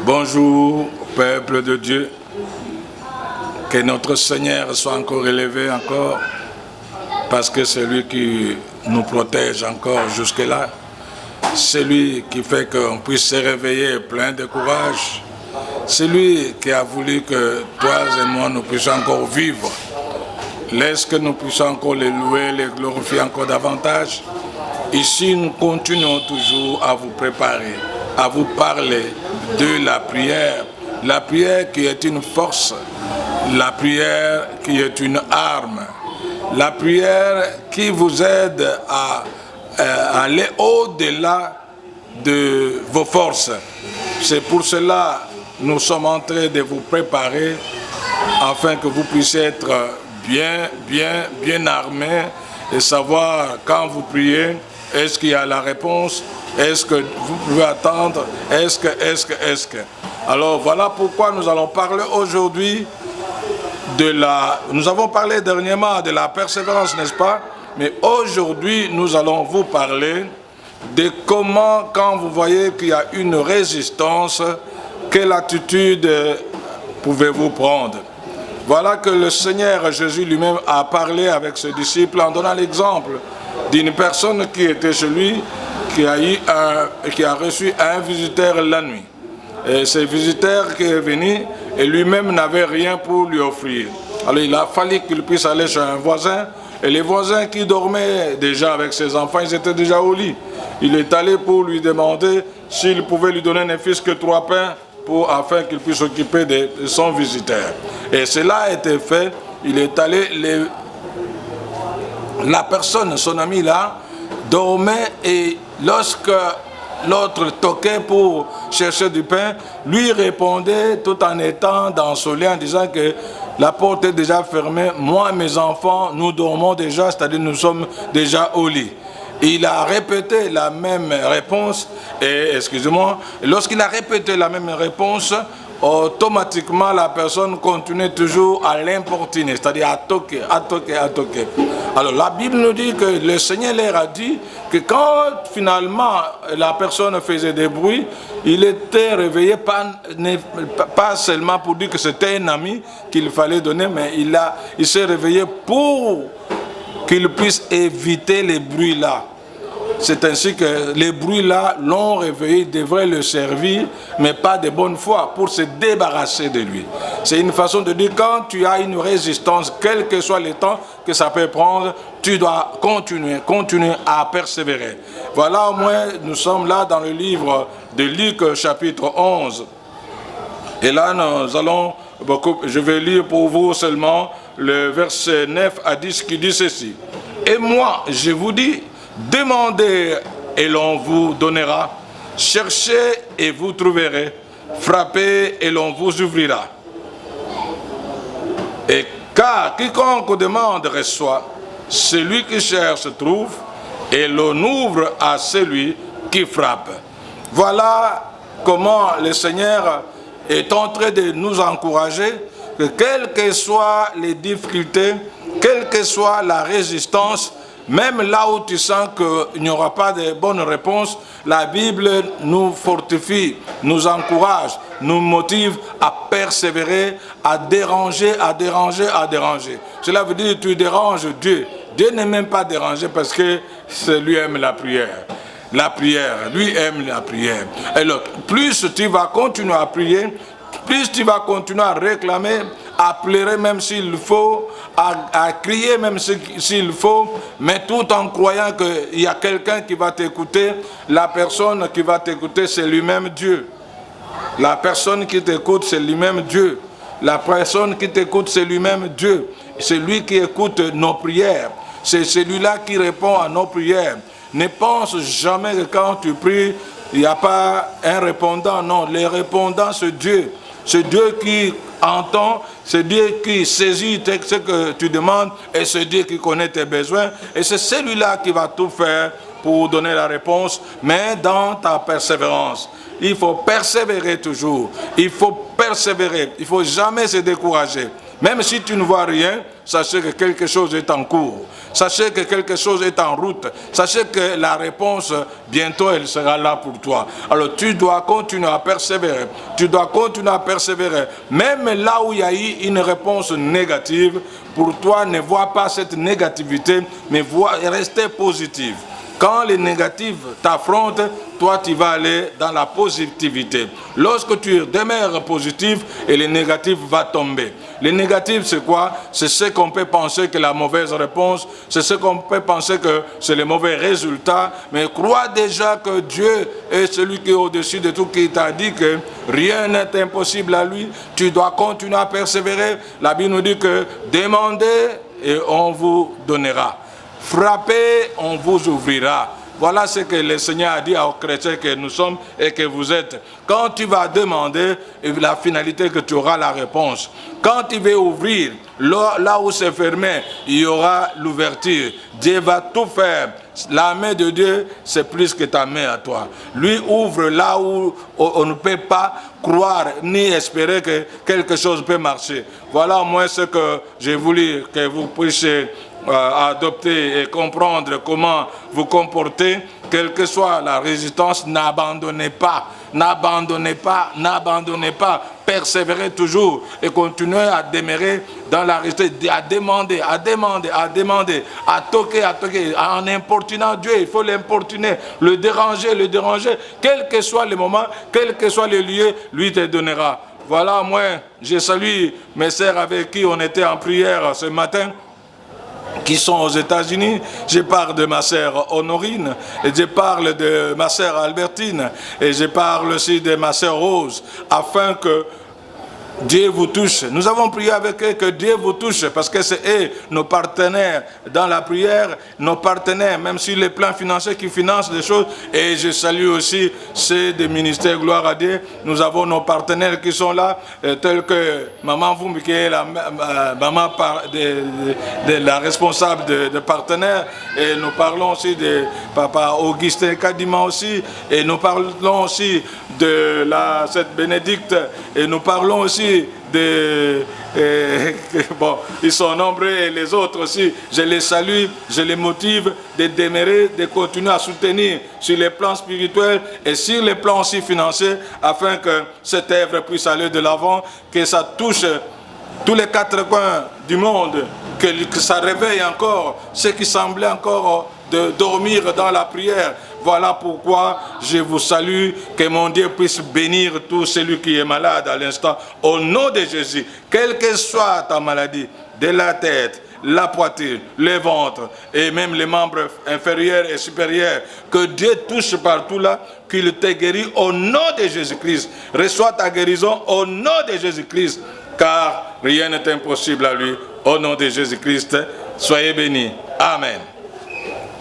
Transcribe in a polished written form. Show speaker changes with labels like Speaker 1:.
Speaker 1: Bonjour, peuple de Dieu. Que notre Seigneur soit encore élevé encore, parce que c'est lui qui nous protège encore jusque-là. C'est lui qui fait qu'on puisse se réveiller plein de courage. C'est lui qui a voulu que toi et moi nous puissions encore vivre. Laisse que nous puissions encore les louer, les glorifier encore davantage. Ici, nous continuons toujours à vous préparer, à vous parler de la prière qui est une force, la prière qui est une arme, la prière qui vous aide à aller au-delà de vos forces. C'est pour cela que nous sommes en train de vous préparer afin que vous puissiez être bien armés et savoir quand vous priez, est-ce qu'il y a la réponse, est-ce que vous pouvez attendre, est-ce que. Alors voilà pourquoi nous allons parler aujourd'hui nous avons parlé dernièrement de la persévérance, n'est-ce pas? Mais aujourd'hui, nous allons vous parler de comment, quand vous voyez qu'il y a une résistance, quelle attitude pouvez-vous prendre? Voilà que le Seigneur Jésus lui-même a parlé avec ses disciples en donnant l'exemple d'une personne qui était chez lui, qui a reçu un visiteur la nuit. Et ce visiteur qui est venu, et lui-même n'avait rien pour lui offrir. Alors il a fallu qu'il puisse aller chez un voisin, et les voisins qui dormaient déjà avec ses enfants, ils étaient déjà au lit. Il est allé pour lui demander s'il pouvait lui donner ne fût-ce que 3 pains, afin qu'il puisse s'occuper de son visiteur. Et cela a été fait. Il est allé, la personne, son ami là, dormait, et lorsque l'autre toquait pour chercher du pain, lui répondait tout en étant dans son lit en disant que la porte est déjà fermée, moi et mes enfants, nous dormons déjà, c'est-à-dire nous sommes déjà au lit. Il a répété la même réponse, et lorsqu'il a répété la même réponse, automatiquement la personne continuait toujours à l'importuner, c'est-à-dire à toquer. Alors la Bible nous dit que le Seigneur leur a dit que quand finalement la personne faisait des bruits, il était réveillé pas seulement pour dire que c'était un ami qu'il fallait donner, mais il s'est réveillé pour qu'il puisse éviter les bruits-là. C'est ainsi que les bruits-là l'ont réveillé, devraient le servir, mais pas de bonne foi, pour se débarrasser de lui. C'est une façon de dire, quand tu as une résistance, quel que soit le temps que ça peut prendre, tu dois continuer à persévérer. Voilà, au moins, nous sommes là dans le livre de Luc, chapitre 11. Et là, je vais lire pour vous seulement le verset 9 à 10 qui dit ceci. Et moi, je vous dis, demandez et l'on vous donnera, cherchez et vous trouverez, frappez et l'on vous ouvrira. Et car quiconque demande reçoit, celui qui cherche trouve, et l'on ouvre à celui qui frappe. Voilà comment le Seigneur est en train de nous encourager, que quelles que soient les difficultés, quelle que soit la résistance, même là où tu sens qu'il n'y aura pas de bonne réponse, la Bible nous fortifie, nous encourage, nous motive à persévérer, à déranger. Cela veut dire que tu déranges Dieu. Dieu n'est même pas dérangé parce que lui aime la prière. Lui aime la prière. Alors, plus tu vas continuer à prier, plus tu vas continuer à réclamer, à pleurer même s'il faut, à crier même s'il faut, mais tout en croyant qu'il y a quelqu'un qui va t'écouter. La personne qui va t'écouter, c'est lui-même Dieu. La personne qui t'écoute, c'est lui-même Dieu. La personne qui t'écoute, c'est lui-même Dieu. C'est lui qui écoute nos prières. C'est celui-là qui répond à nos prières. Ne pense jamais que quand tu pries, il n'y a pas un répondant. Non, le répondant, c'est Dieu. C'est Dieu qui entend, c'est Dieu qui saisit ce que tu demandes, et c'est Dieu qui connaît tes besoins, et c'est celui-là qui va tout faire pour donner la réponse, mais dans ta persévérance. Il faut persévérer toujours, il faut persévérer, il ne faut jamais se décourager. Même si tu ne vois rien, sachez que quelque chose est en cours. Sachez que quelque chose est en route. Sachez que la réponse, bientôt, elle sera là pour toi. Alors, tu dois continuer à persévérer. Tu dois continuer à persévérer. Même là où il y a eu une réponse négative, pour toi, ne vois pas cette négativité, mais restez positif. Quand les négatifs t'affrontent, toi tu vas aller dans la positivité. Lorsque tu demeures positif, et les négatifs vont tomber. Les négatifs, c'est quoi? C'est ce qu'on peut penser que la mauvaise réponse, c'est ce qu'on peut penser que c'est le mauvais résultat. Mais crois déjà que Dieu est celui qui est au-dessus de tout, qui t'a dit que rien n'est impossible à lui. Tu dois continuer à persévérer. La Bible nous dit que demandez et on vous donnera. Frappez, on vous ouvrira. Voilà ce que le Seigneur a dit aux chrétiens que nous sommes et que vous êtes. Quand tu vas demander, la finalité que tu auras la réponse. Quand tu vas ouvrir, là où c'est fermé, il y aura l'ouverture. Dieu va tout faire. La main de Dieu, c'est plus que ta main à toi. Lui ouvre là où on ne peut pas croire ni espérer que quelque chose peut marcher. Voilà au moins ce que j'ai voulu que vous puissiez adopter et comprendre comment vous comporter, quelle que soit la résistance. N'abandonnez pas, n'abandonnez pas, n'abandonnez pas, persévérez toujours et continuez à demeurer dans la résistance, à demander, à demander, à demander, à toquer, en importunant Dieu. Il faut l'importuner, le déranger, quel que soit le moment, quel que soit le lieu, lui te donnera. Voilà, moi, je salue mes sœurs avec qui on était en prière ce matin, qui sont aux États-Unis. Je parle de ma sœur Honorine, et je parle de ma sœur Albertine, et je parle aussi de ma sœur Rose, afin que Dieu vous touche. Nous avons prié avec eux que Dieu vous touche, parce que c'est eux, nos partenaires dans la prière, nos partenaires, même sur les plans financiers qui financent des choses. Et je salue aussi ceux des ministères Gloire à Dieu. Nous avons nos partenaires qui sont là, tels que Maman Vumbi, qui est la maman de la responsable de partenaires. Et nous parlons aussi de Papa Augustin Kadima aussi. Et nous parlons aussi de cette Bénédicte. Et nous parlons aussi bon, ils sont nombreux et les autres aussi. Je les salue, je les motive de demeurer, de continuer à soutenir sur les plans spirituels et sur les plans aussi financiers, afin que cette œuvre puisse aller de l'avant, que ça touche tous les quatre coins du monde, que ça réveille encore ceux qui semblaient encore de dormir dans la prière. Voilà pourquoi je vous salue, que mon Dieu puisse bénir tout celui qui est malade à l'instant, au nom de Jésus. Quelle que soit ta maladie, de la tête, la poitrine, le ventre et même les membres inférieurs et supérieurs, que Dieu touche partout là, qu'il te guérit au nom de Jésus-Christ. Reçois ta guérison au nom de Jésus-Christ, car rien n'est impossible à lui. Au nom de Jésus-Christ, soyez bénis. Amen.